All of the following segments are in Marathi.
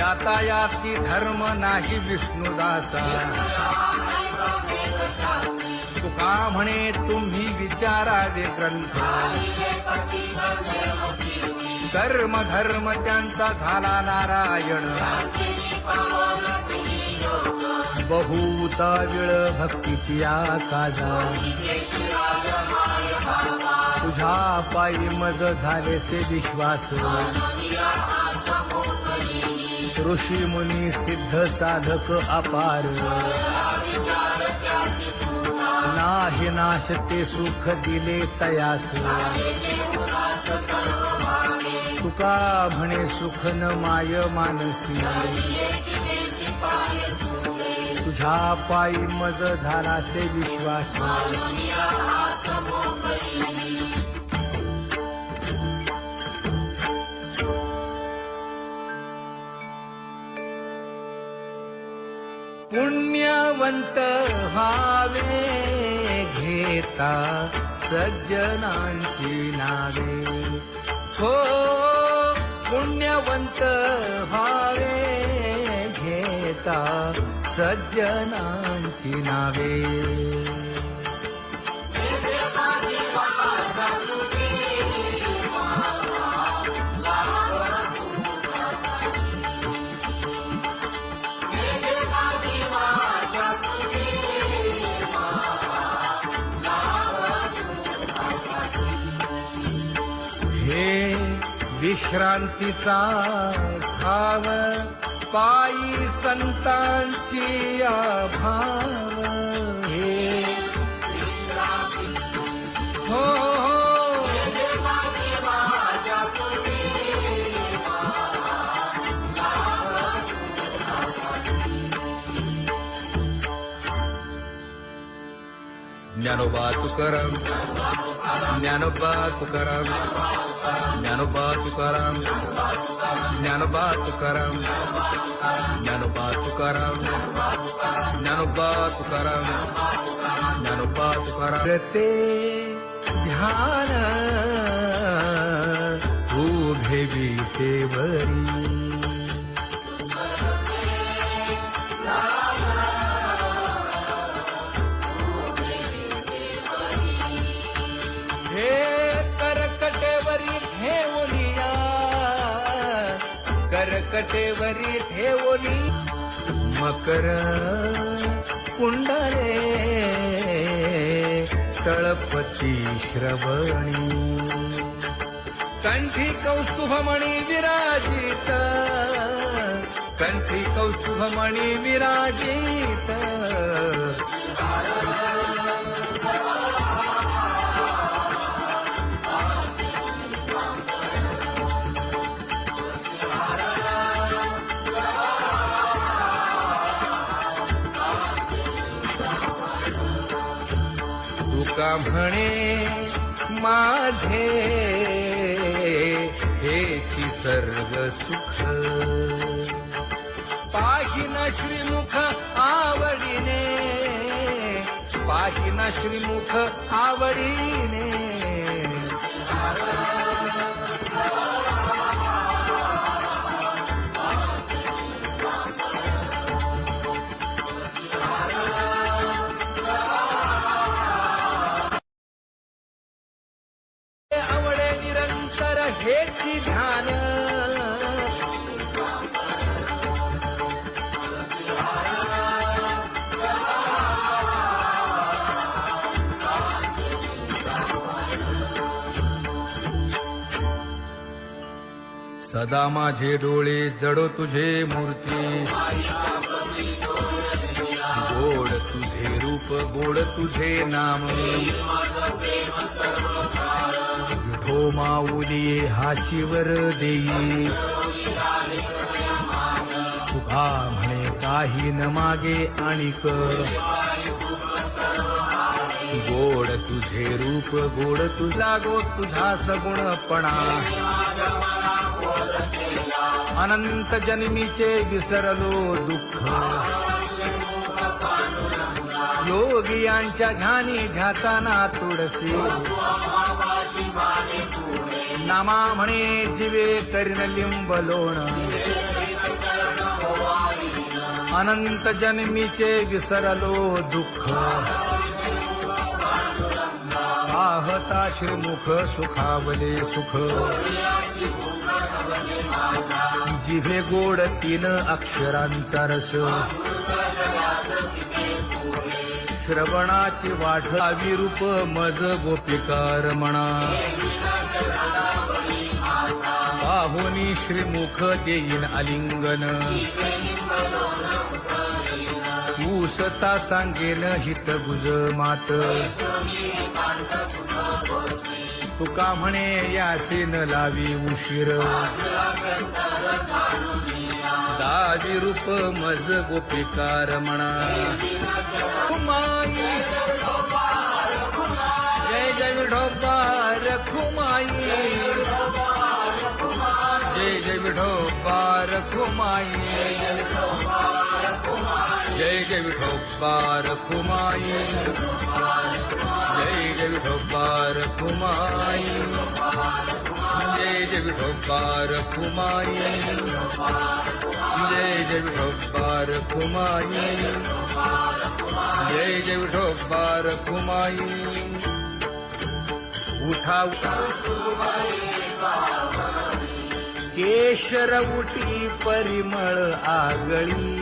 यातायाती धर्म नाही विष्णुदासा तुका म्हणे तुम्ही विचारावे ग्रंथ कर्म धर्म त्यांचा झाला नारायण बहुता वेळ भक्तीची आकाजा तुझ्या पायी मज झालेसे विश्वास ऋषी मुनी सिद्ध साधक अपार नाही नाश ते सुख दिले तयास तुका म्हणे सुख न माय मानसी तुझ्या पायी मज झालासे विश्वास पुण्यवंत व्हावे घेता सज्जनांची नावे हो पुण्यवंत व्हावे घेता सज्जनांची नावे हे विश्रांतीचा भाव पायी संतांची अभाव हे हो ज्ञानोबा तुकाराम ज्ञानोबा तुकाराम ज्ञानोबा तुकाराम ज्ञानोबा तुकाराम ज्ञानोबा तुकाराम ज्ञानोबा तुकाराम ज्ञानोबा तुकाराम ते ध्यान उभे विटेवरी करकटेवरी ठेवली मकर कुंडले तळपती श्रवणी कंठी कौस्तुभमणी विराजित कंठी कौस्तुभमणी विराजित तुका म्हणे माझे हेची सर्व सुख पाहिना श्रीमुख आवडीने पाहिना श्रीमुख आवडीने आवडे निरंतर हेची ध्यान सदा माझे डोळे जडो तुझे मूर्ती गोड तुझे रूप गोड तुझे नाम विठो माऊली हाचीवर देई तुका म्हणे काही न मागे आणिक गोड तुझे रूप गोड तुझा गो तुझा सगुणपणा अनंत जन्मीचे विसरलो दुःख योगियांच्या ध्यानी ध्याताना तुळसी नामा म्हणे जीवे करीन लिंब लोण अनंत जन्मीचे विसरलो दुःख पाहता श्रीमुख सुखावले सुख जिभे गोड 3 अक्षरांचा रस श्रवणाची वाट विरूप मज गोपिकार म्हणा पाहुनी श्रीमुख देईन आलिंगन ऊसता सांगेन हित गुज मात तुका म्हणे यासे न लावी उशीर दावी रूप मज गोपिकार म्हणा जय जय विठोबा रखुमाई जय जय विठोबा रखुमाई जय जय विठोबा रखुमाई जय जय विठोबा रखुमाई जय जय विठोबा रखुमाई जय जय विठोबा रखुमाई जय जय विठोबा रखुमाई उठा केशर उठी परिमळ आगळी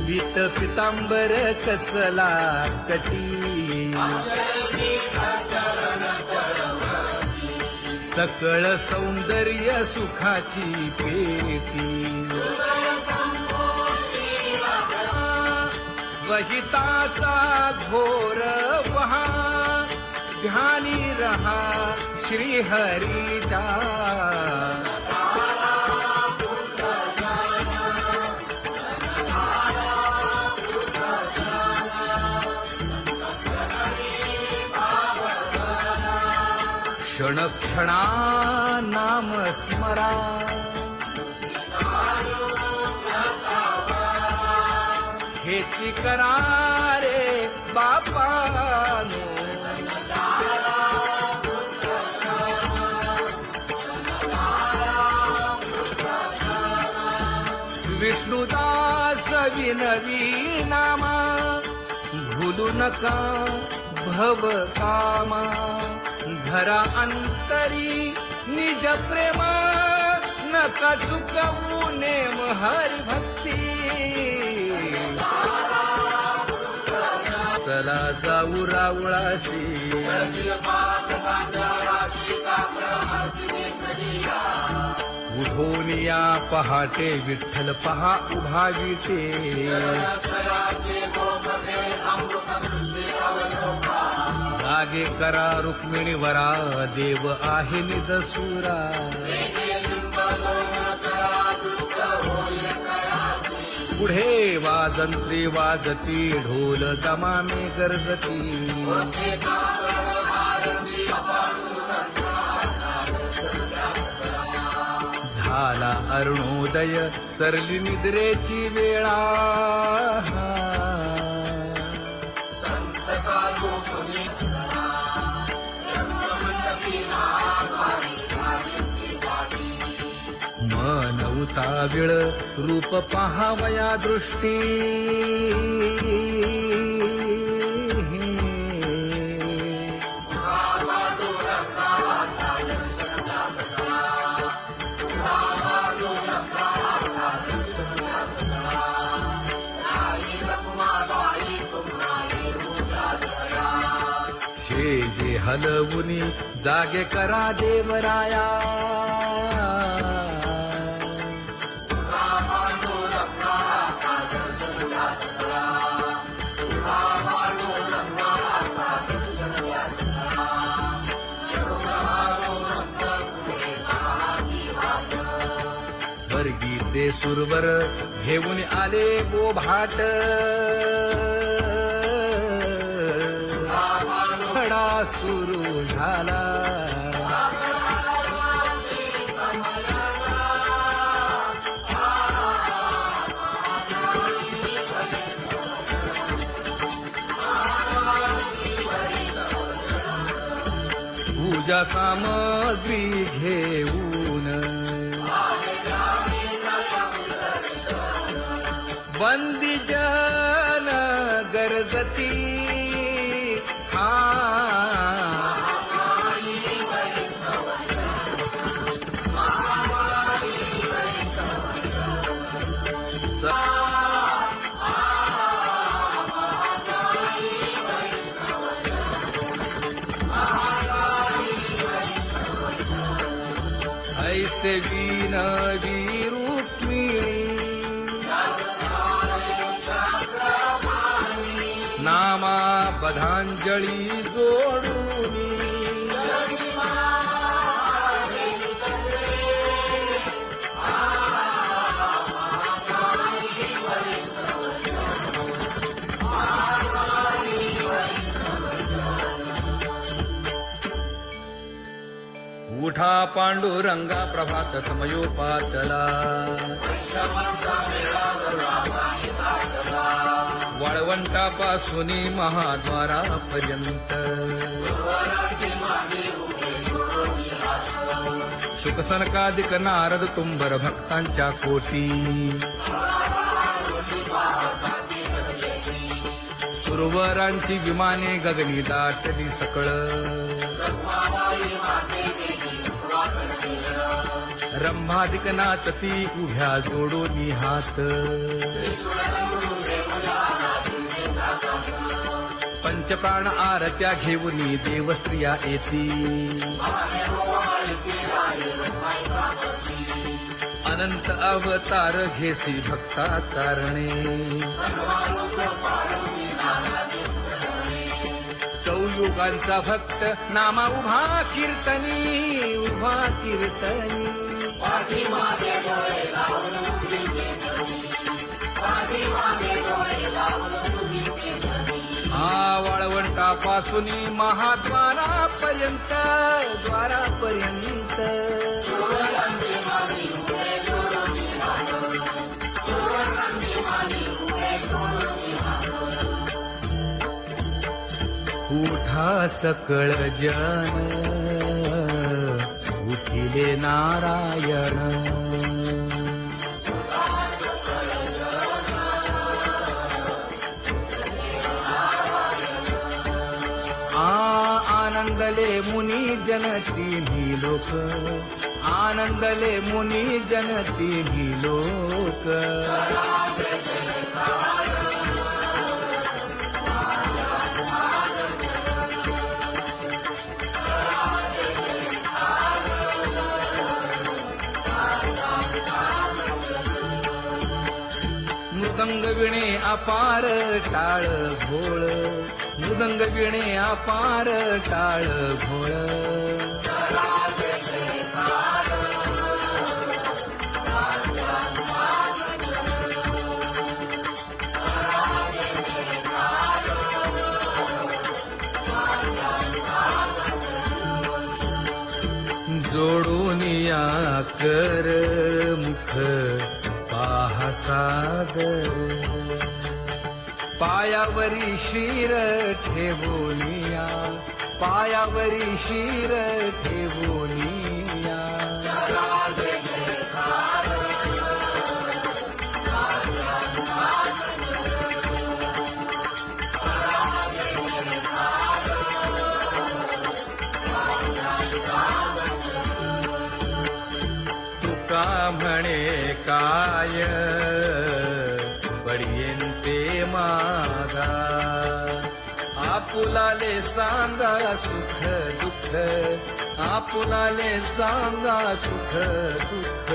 पीत पितांबर कसला कटी सकळ सौंदर्य सुखाची पेटी स्वहिताचा घोर वहा ध्यानी रहा श्रीहरीचा क्षण क्षणा नाम स्मरा हेची करा रे बापानो विष्णुदास विनवी नामा भूलू नका भव कामा धरा अंतरी निज प्रेम नका चुकवू नेम हरी भक्ती चला जाऊ रावळाशी उठून या पहाटे विठ्ठल पहा उभा विटे जागे करा रुक्मिणी वरा देव आहे निदसुरा पुढे वाजंत्री वाजती ढोल दमामे गरजती झाला अरुणोदय सरली निद्रेची वेळा मन उताविळ रूप पहावया दृष्टी जे हलवुनी जागे करा देवराया स्वर्गीचे सुरवर घेऊन आले बोभाट खडा सुरू झाला पूजा सामग्री घेऊन वंदी जन गरजती हा ऐसे विनवी रुक्मिणी नामा बधांजळी जोडूनी उठा पांडुरंगा प्रभात समयोपातला वाळवंटापासून महाद्वारापर्यंत शुकसनकादिक नारद तुंबर भक्तांच्या कोटी सुरवरांची विमाने गगनी दाटली सकळ रंभादिक नाचती उभ्या जोडोनी हात पंचप्राण आरत्या घेऊनी देवस्त्रिया येती अनंत अवतार घेसी भक्ता तारणे चौयुगांचा भक्त नामा उभा कीर्तनी उभा कीर्तनी हा वाळवंटापासून महाद्वारापर्यंत द्वारापर्यंत उठा सकळ जन उठिले नारायण आनंदले मुनी जन तिन्ही लोक आनंदले मुनी जन तिन्ही लोक मृदंग विणे अपार टाळ भोळ मृदंग विणे अपार टाळ भोळ जोडूनिया कर मुख पाहा सागर पायावरी शिर ठेवोनिया पायावरी शिर ठेवोनिया तुका म्हणे काय बडियेंते मागा आपुलाले सांगा सुख दुःख आपुलाले सांगा सुख दुःख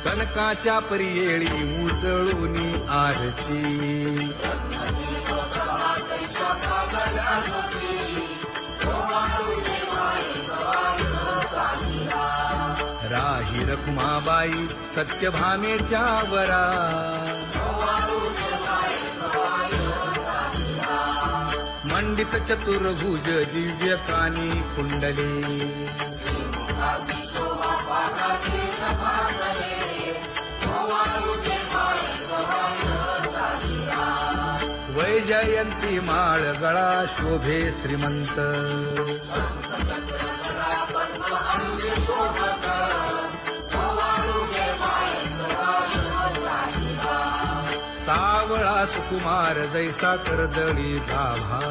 कनकाच्या परियेळी उजळूनी आरती राही रखुमाबाई सत्यभामेच्या वरा मंडळी मंडित चतुर्भुज दिव्य कानी कुंडले वैजयंती माळ गळा शोभे श्रीमंत सावळा सुकुमार जैसा कर्दळी गाभा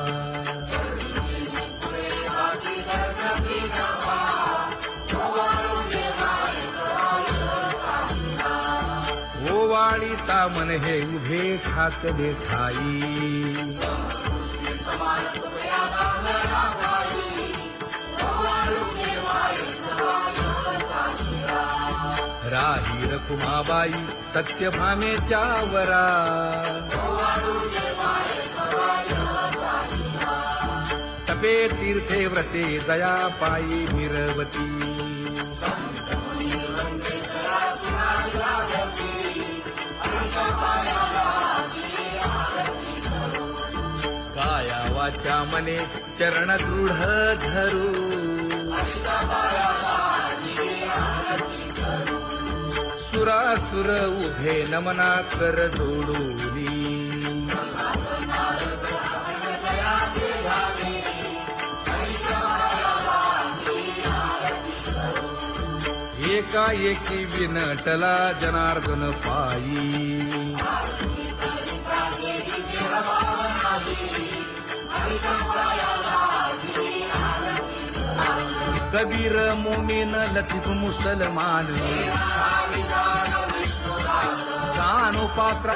ओवाळी तामन हे उभे ठाकले ठाई राही रखुमाबाई सत्यभामेच्या वरा तपे तीर्थे व्रते जया पायी मिरवती काया वाचा मने चरण दृढ धरू सुरासुर उभे नमना कर जोडूनी एकाएकी विनटला जनार्दन पायी कबीर मोमीन लतीफ मुसलमान कानोपात्र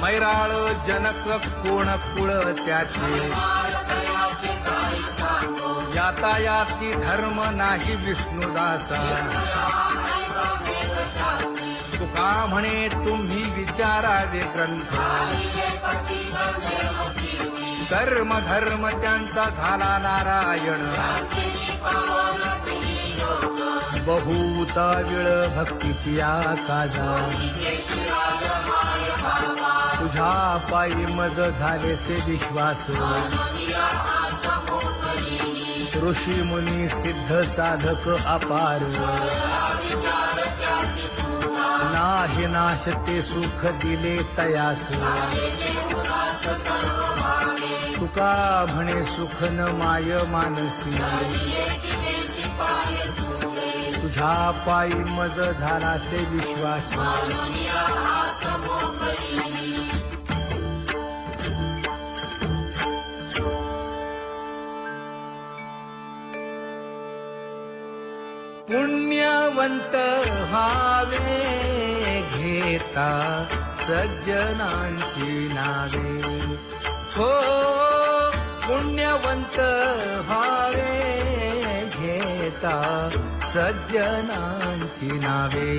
मैराळ जनक कोण कुळ त्याचे यातायाती धर्म नाही विष्णुदासा तुका म्हणे तुम्ही विचारावे ग्रंथ कर्म धर्म त्यांचा झाला नारायण बहुता वेळ भक्तीची आकाजा तुझ्या पायी मज झाले से विश्वास ऋषी मुनी सिद्ध साधक अपार नाही नाश ते सुख दिले तयास तुका म्हणे सुख न माय मानसी तुझ्या पायी मज झाला से विश्वास पुण्यवंत व्हावे घेता सज्जनांची नावे हो पुण्यवंत व्हावे घेता सज्जनांची नावे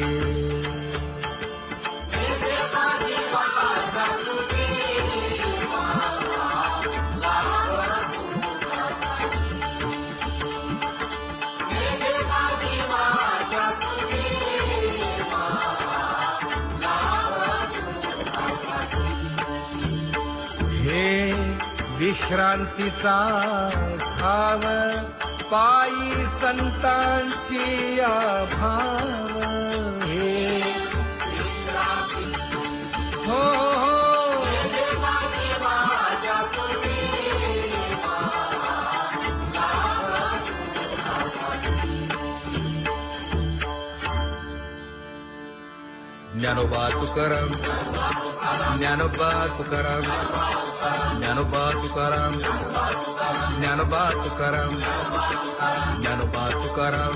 हे विश्रांतीचा भाव पायी संतांची भाव हे हो ज्ञानोबा तुकाराम ज्ञानोबा तुकाराम ज्ञानोबा तुकाराम ज्ञानोबा तुकाराम ज्ञानोबा तुकाराम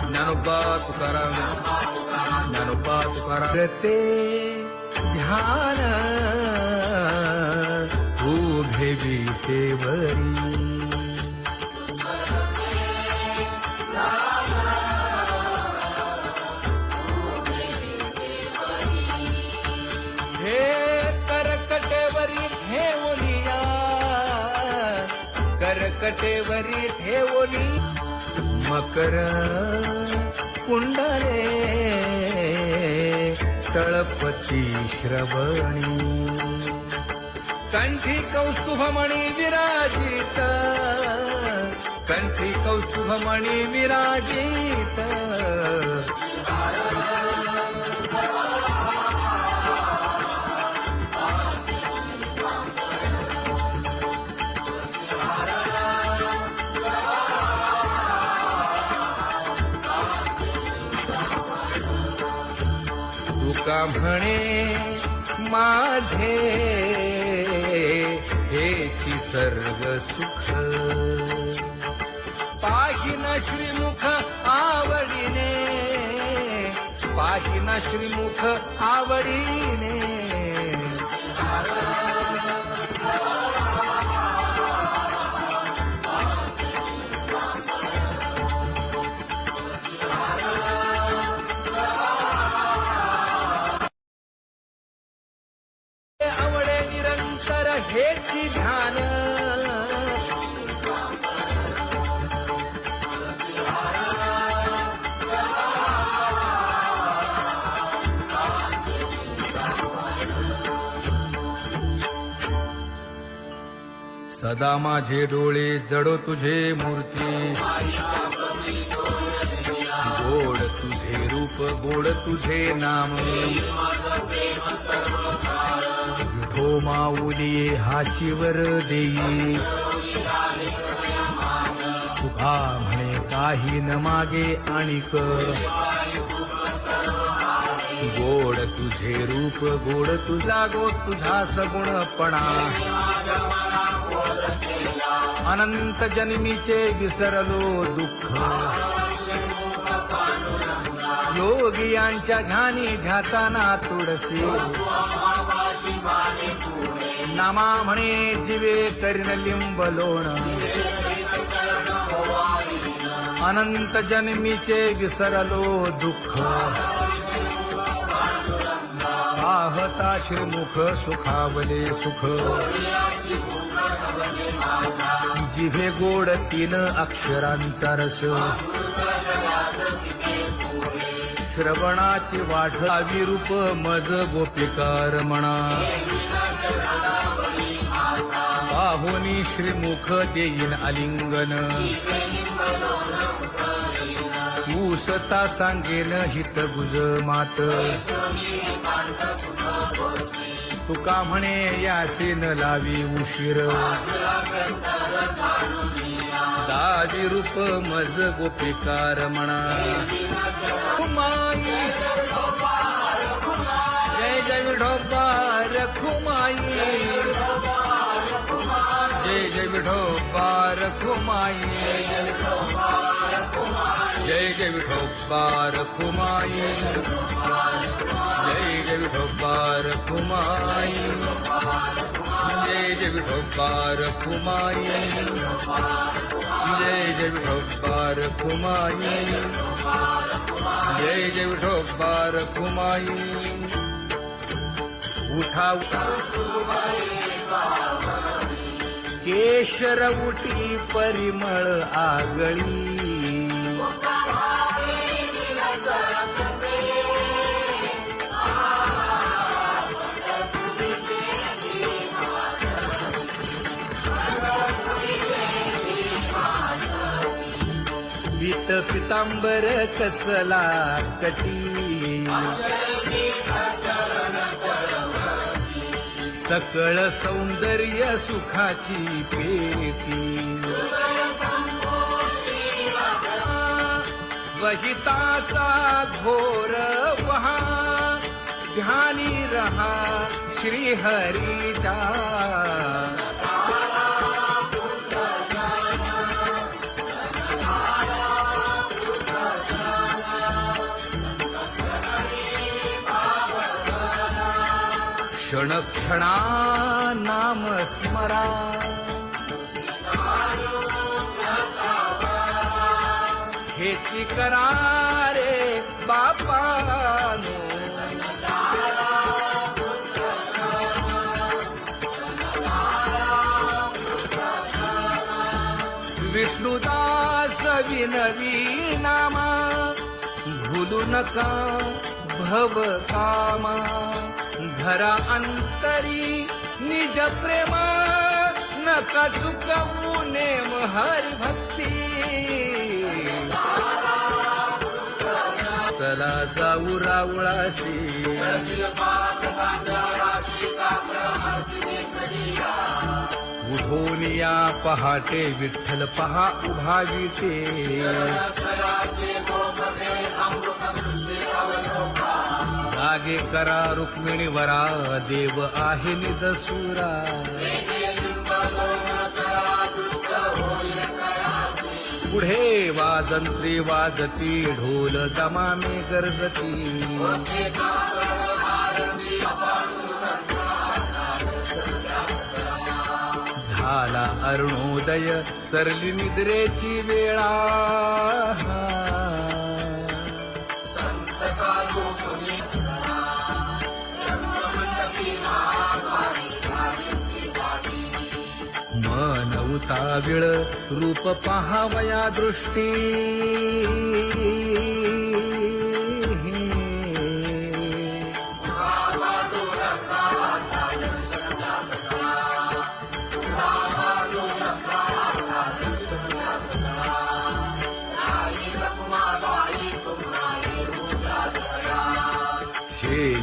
ज्ञानोबा तुकाराम ज्ञानोबा तुकाराम ते ध्यान उभे विटेवरी करकटेवरी ठेवली मकर कुंडले तळपती श्रवणी कंठी कौस्तुभमणी विराजित, कंठी कौस्तुभमणी विराजित. तुका म्हणे माझे हेची सर्व सुख, पाहिन श्रीमुख आवडीने, पाहिन श्रीमुख आवडीने. आवडे निरंतर हेची ध्यान, सदा माझे डोळे जडो तुझे मूर्ती, गोड तुझे रूप गोड तुझे नाम. विठो माऊली हाची वर देई, तुका म्हणे काही न मागे आणिक. गोड तुझे रूप गोड तुझा गो तुझा सगुणपणा. अनंत जन्मीचे विसरलो दुःख, योगियांच्या ध्यानी ध्याताना तुळसी. नामा म्हणे जीवे करीन लिंब लोण, अनंत जन्मीचे विसरलो दुःख. पाहता श्रीमुख सुखावले सुख, जिभे गोड 3 अक्षरांचा रस. श्रवणाची वाढ विरूप मज गोपिकार म्हणा. पाहुनी श्रीमुख देईन आलिंगन, ऊसता सांगेन हित गुज मात. तुका म्हणे यासे न लावी उशीर, दावी रूप मज गोपिकार म्हणा. खुमाई जय जय विठोबा रखुमाई, जय जय विठोबा रखुमाई, जय जय विठोबा रखुमाई, जय जय विठोबा रखुमाई, जय जय विठोबा रखुमाई, जय जय विठोबा रखुमाई, जय जय विठोबा रखुमाई. उठा केशर उठी परिमळ आगळी, पीत पितांबर कसला कटी, सकळ सौंदर्य सुखाची पेटी. स्वहिताचा घोर वहा, ध्यानी रहा श्रीहरीचा. क्षण क्षणा नाम स्मरा, हेची करा रे बापानो. विष्णुदास विनवी नामा, भूलू नका भव कामा. धरा अंतरी निज प्रेमा नका चुकवू नेम हरी भक्ती चला जाऊ रावळाशी उठून या पहाटे विठ्ठल पहा उभा विटे जागे करा रुक्मिणीवरा देव आहे निदसुरा पुढे वाजंत्री वाजती ढोल दमामे गरजती झाला अरुणोदय सरली निद्रेची वेळा मन उताविळ रूप पहावया दृष्टी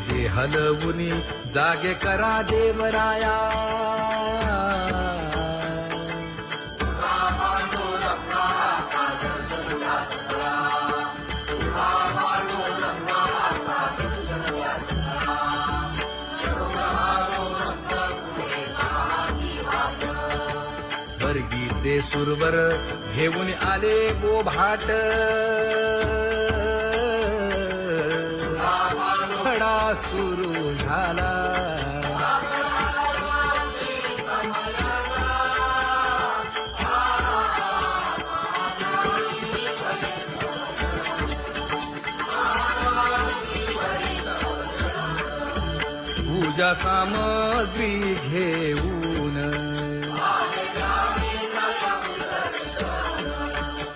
जे हलवुनी जागे करा देवराया स्वर्गीचे सुरवर घेऊन आले गोभाट खडा सुरू झाला पूजा सामग्री घेऊन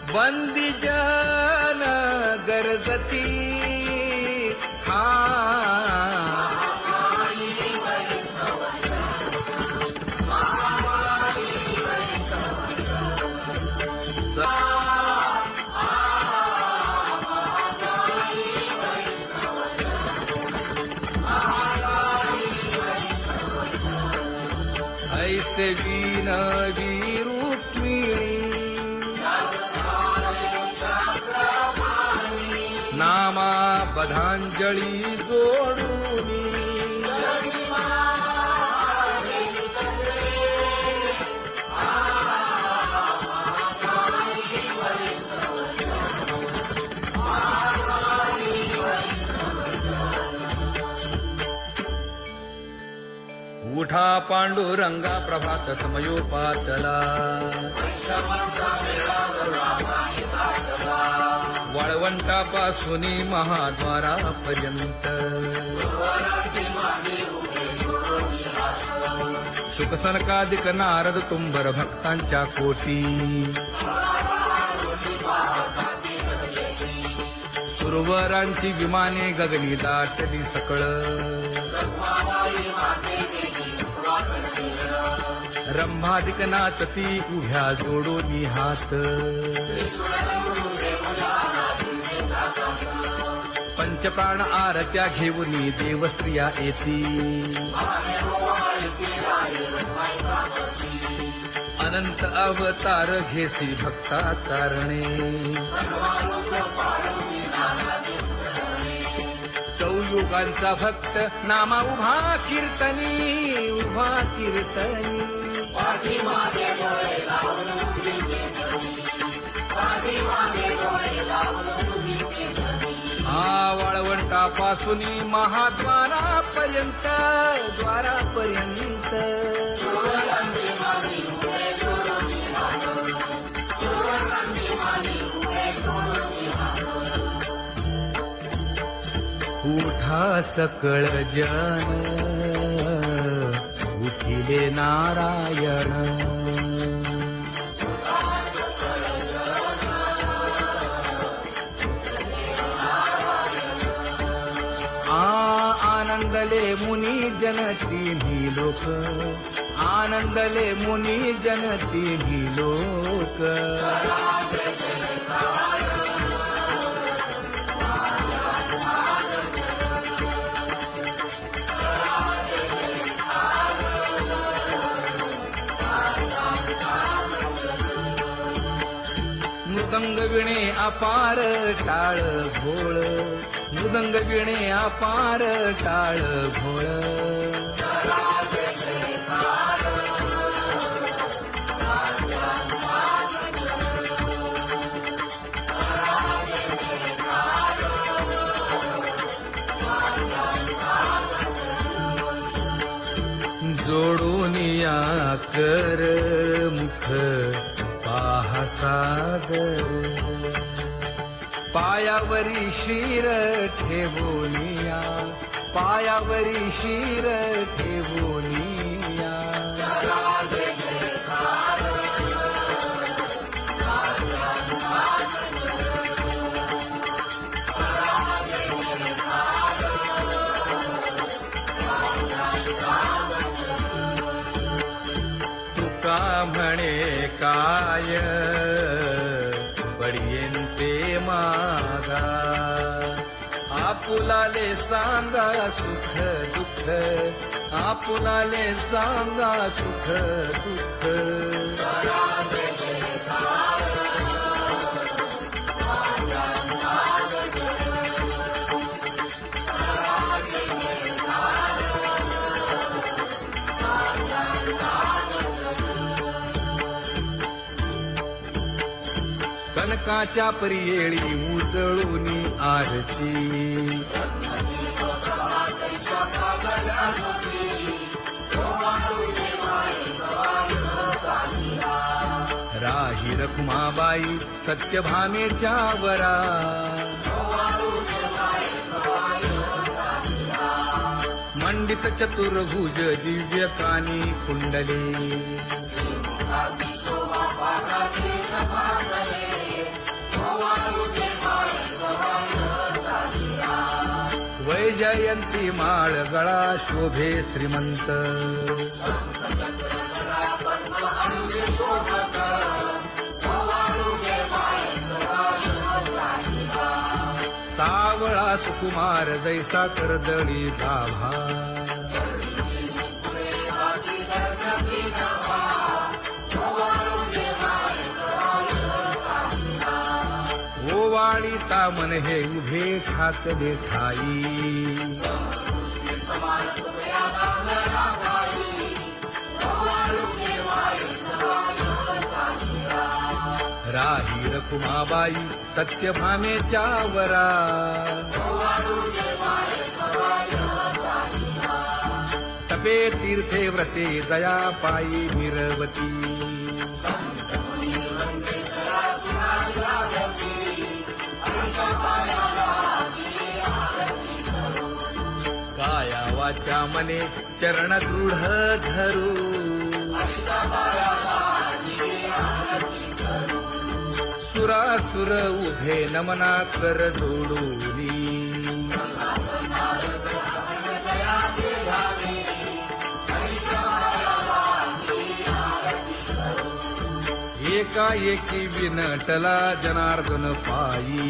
बंदी जन गरजती ऐसे विनवी रुक्मिणी नामा बधांजळी जोडूनी उठा पांडुरंगा प्रभात समयोपातला वाळवंटापासून महाद्वारापर्यंत शुकसनकादिक नारद तुंबर भक्तांच्या कोटी सुरवरांची विमाने गगनी दाटली सकळ रंभादिक नाचती उभ्या जोडोनी हात पंचप्राण आरत्या घेऊनी देवस्त्रिया येती अनंत अवतार घेसी भक्ता तारणे चौयुगांचा भक्त नामा उभा कीर्तनी उभा कीर्तनी वाळवंटापासून महाद्वारापर्यंत द्वारापर्यंत उठा सकळ जन उठिले नारायण आनंद आनंदले मुनी जन तिन्ही लोक, आनंदले मुनी जन तिन्ही लोक. मृदंग विणे अपार टाळ भोळ, मृदंग विणे अपार टाळ भोळ. जोडूनिया कर मुख पाहा सादर, पायावरी शिर ठेवोनिया, पायावरी शिर ठेवोनिया. तुका म्हणे काय बडियेंते मागा, आपुलाले सांगा सुख दुःख, आपुलाले सांगा सुख दुःख. कनकाच्या परियेळी उजळूनी आरती, राही रखुमाबाई सत्यभामेच्या वरा, मंडित चतुर्भुज दिव्य कानी कुंडले, वैजयंती माळ गळा शोभे श्रीमंत, सावळा सुकुमार जैसा कर्दळी गाभा, ओवाळी तामन हे उभे ठाकले ठाई, राही रखुमाबाई सत्यभामेच्या वरा, तपे तीर्थे व्रते जया पायी निरवती, काया वाचा मने चरण दृढ धरू, सुरासुर उभे नमना कर जोडूनी, एकाएकी विनटला जनार्दन पायी,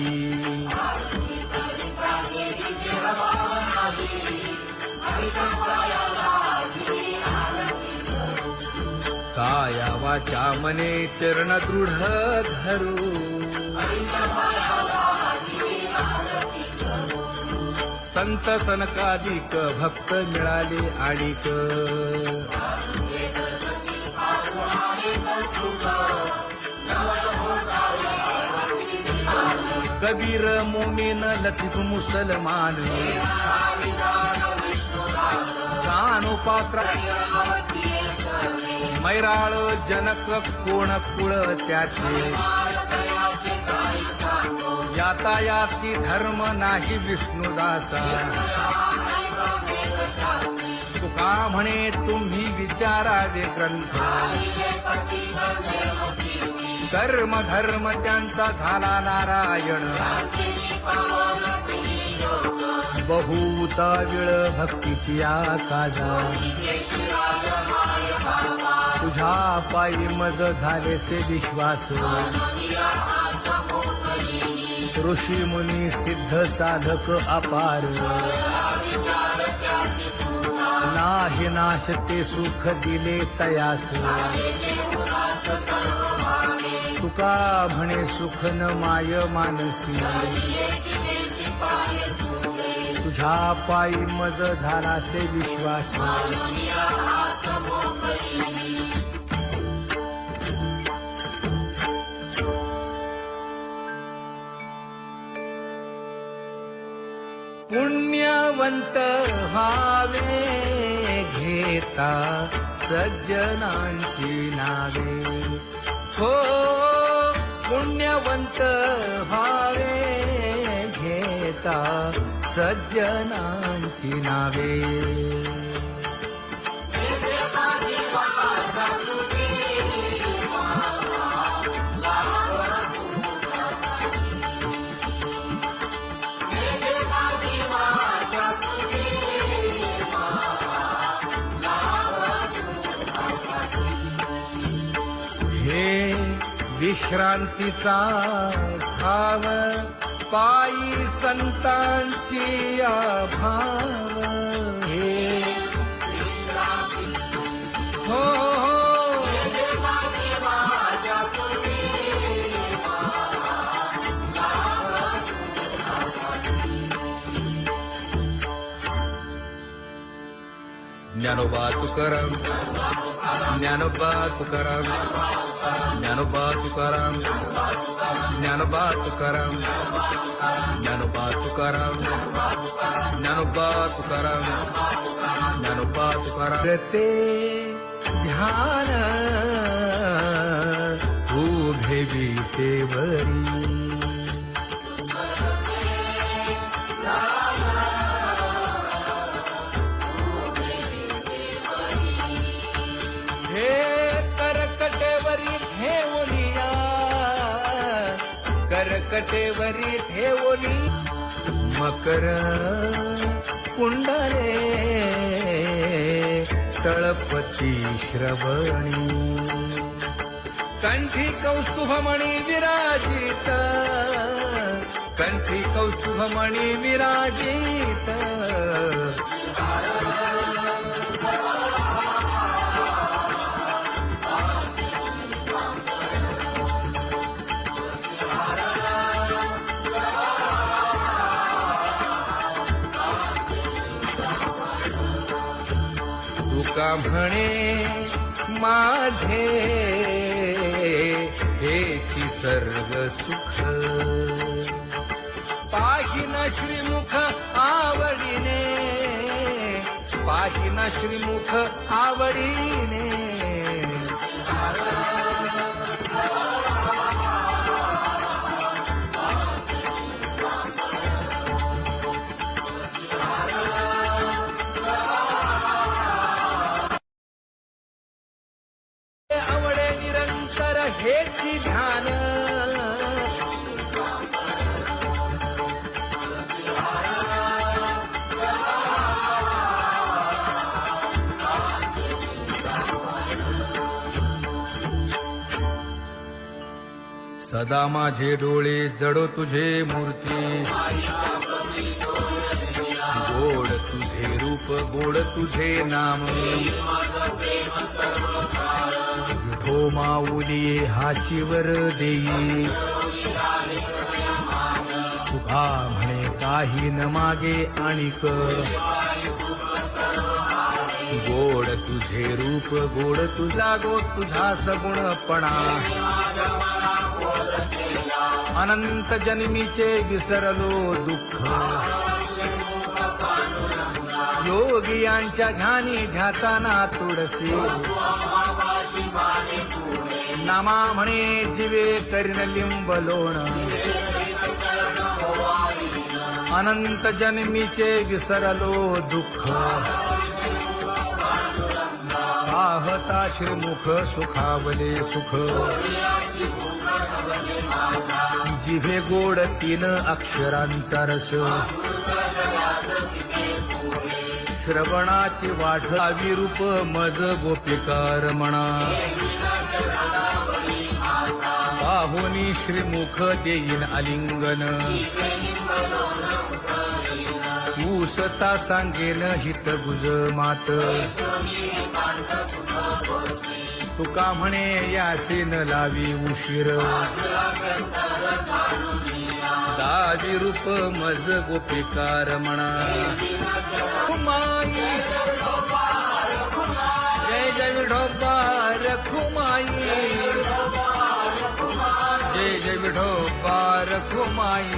काया वाचा मने चरण दृढ धरू, संत सनकादिक भक्त मिळाले आणिक, कबीर मोमीन लतीफ मुसलमान, कानोपात्रा मैराळ जनक कोण कुळ त्याचे, यातायाती धर्म नाही विष्णुदासा, तुका म्हणे तुम्ही विचारावे ग्रंथ, कर्म धर्म त्यांचा झाला नारायण, बहुता विळ भक्तीची काजा तुझ्या पायी मज झालेसे विश्वास ऋषी मुनी सिद्ध साधक अपार नाही नाश ते सुख दिले तयास तुका म्हणे सुख न माय मानसी तुझ्या पायी मज झालासे विश्वास पुण्यवंत व्हावे घेता सज्जनांची नावे हो पुण्यवंत व्हावे घेता सज्जनांची नावे हे विश्रांतीचा भाव पायी संतांची अभाव हे हो ज्ञानोबा तुकाराम ज्ञानोबा तुकाराम ज्ञानोबा तुकाराम ज्ञानोबा तुकाराम ज्ञानोबा तुकाराम ज्ञानोबा तुकाराम ज्ञानोबा तुकाराम ते ध्यान उभे विटेवरी करकटेवरी ठेवली मकर कुंडले तळपती श्रवणी कंठी कौस्तुभमणी विराजित कंठी कौस्तुभमणी विराजित तुका म्हणे माझे हेची सर्व सुख पाहिना श्रीमुख आवडीने पाहिना श्रीमुख आवडीने आवडे निरंतर हेची ध्यान सदा माझे डोळे जडो तुझे मूर्ती गोड तुझे रूप गोड तुझे नाम विठो माऊली हाचीवर देई तुका म्हणे काही न मागे आणिक गोड तुझे रूप गोड तुझा गो तुझा सगुणपणा अनंत जन्मीचे विसरलो दुःख योगियांच्या ध्यानी ध्याताना तुळसी नामा म्हणे जीवे करीन लिंबलोण अनंत जन्मीचे विसरलो दुःख पाहता श्रीमुख सुखावले सुख जिभे गोड 3 अक्षरांचा रस श्रवणाची वाढ विरूप मज गोपिकार म्हणा पाहुनी श्रीमुख देईन आलिंगन ऊसता सांगेन हित गुज मात तुका म्हणे यासीन लावी उशीर दावी रूप मज गोपिकार म्हणा खुमाई जय जय विठोबा खुमाई जय जय विठोबा खुमाई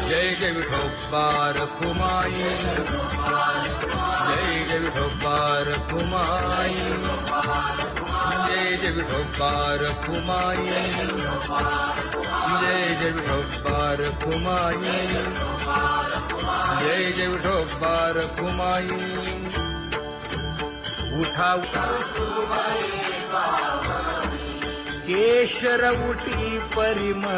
जय जय विठोबा खुमाई जय जय विठोबा खुमाई जय जय विठोबा खुमाई जय जय विठोबा खुमाई जय जय विठोबा खुमाई उठा केशर उठी परिमळ